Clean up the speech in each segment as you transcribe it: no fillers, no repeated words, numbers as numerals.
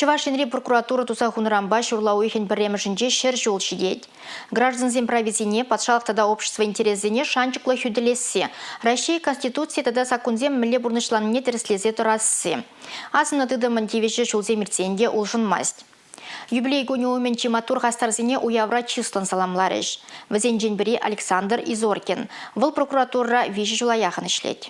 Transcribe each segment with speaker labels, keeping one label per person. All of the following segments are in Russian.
Speaker 1: Чувашинри прокуратура туса хунрамба шурлауихин бірремішінде шер жол шидет. Гражданзен правизине подшалықтада общество интересіне шанчықлы хүділесі. Россия Конституция тада сакунзем міле бұрнышланыне тіріслезе тұрасы. Асыны тыды мантивеші шулзе мирценде улшынмаст. Юбилей гонеумен чиматур гастарзине уявра числан саламларыш. Візен бери Александр Изоркин. Выл прокуратура виші жулаяхын ішлет.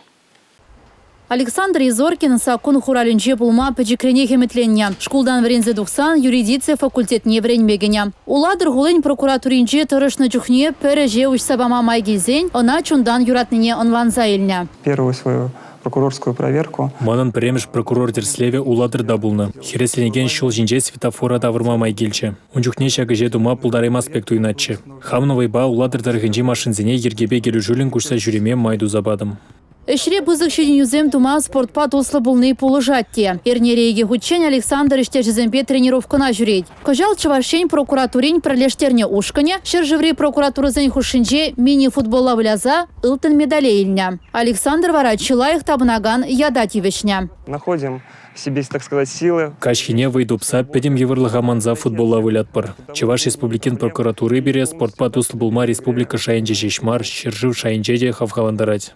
Speaker 2: Александр Изоркин сакун хуралинче пулма печекрене хеметленне. Шкулдан врензе духсан юридиция факультетне вренмегене. Уладыр гулень прокуратуринче тұрышны чухне переже уж сабама майгизень, она чундан юратныне онланза илне.
Speaker 3: Первую свою прокурорскую проверку.
Speaker 4: Манан премеш прокурор дерслеве уладыр дабулны. Хересленеген шул жинже светофора давырма майгильче. Унчухне шагыже дума пулдарайма аспекту иначе. Хамновый ба уладыр даргенжи машинзине ергебе келюжулин курса жюриме майду забадым.
Speaker 2: Эшре бузык шеденюзем тума спортпа туслы булны полужатте. Эрнерейге худчен Александр иштежеземпе тренировкана жюреть. Кожал чавашень прокуратурин пролештерне ушкане, шержеври прокуратурызен хушинже мини-футбола вляза ылтын медалейня. Александр вара чилаих табнаган ядативешня.
Speaker 3: Находим в себе, так сказать, силы.
Speaker 4: Кашхине выйдупса педем евырлыга манза футбола вылятпыр. Чеваш республикин прокуратуры бере спортпа туслы булма республика шайынже жешмар, шержив шайынжеде хавхаландарать.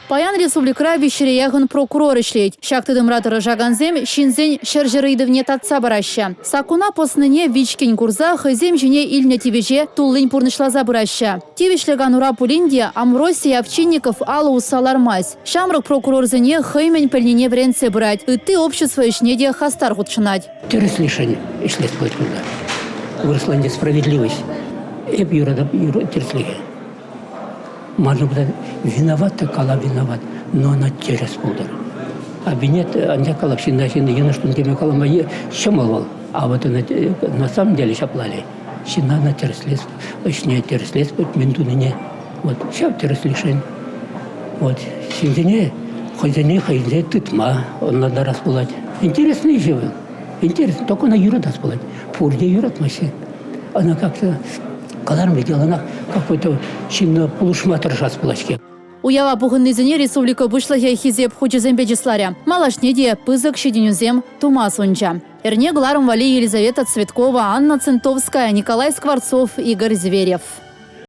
Speaker 2: Паян республикра вещереягын прокурор ишлет. Шактыдым ратыры жаганзем шинзень шержерыйдывне татса бараща. Сакуна посныне вичкень курза хызем жіне ильне тивеже туллынь пурнышлаза бараща. Тивешлеган ура пулинде Амросия Овчинников алы усалармась. Шамрык прокурор зене хыймень пельнине вренце брать. И ты общество ишнеде хастар худшинать.
Speaker 5: Терес лишень ишлет будет куда. Выросла несправедливость. Эп юрада терслиге. Можно быть виноват, кала виноват, но она через полдор. А бинет, они калакшин начали, я что не кала мои щемалвал, а вот на самом деле шаплали. Щина на терслес, не терслес, вот ментунине, вот сейчас терслишень. Вот синдине, хозяйне тытма, он надо расплать. Интересный живет, интересно, только на юрат расплать. Пурде юрат маси, она как-то. Каларм видела, она какой-то чинно полушматор жас плачки.
Speaker 2: Уява пухыннызыне республика бышлахе хизеп хучезембе жисларя. Малашнеде пызык шеденюзем тума сонча. Эрне гларым вали Елизавета Цветкова, Анна Центовская, Николай Скворцов, Игорь Зверев.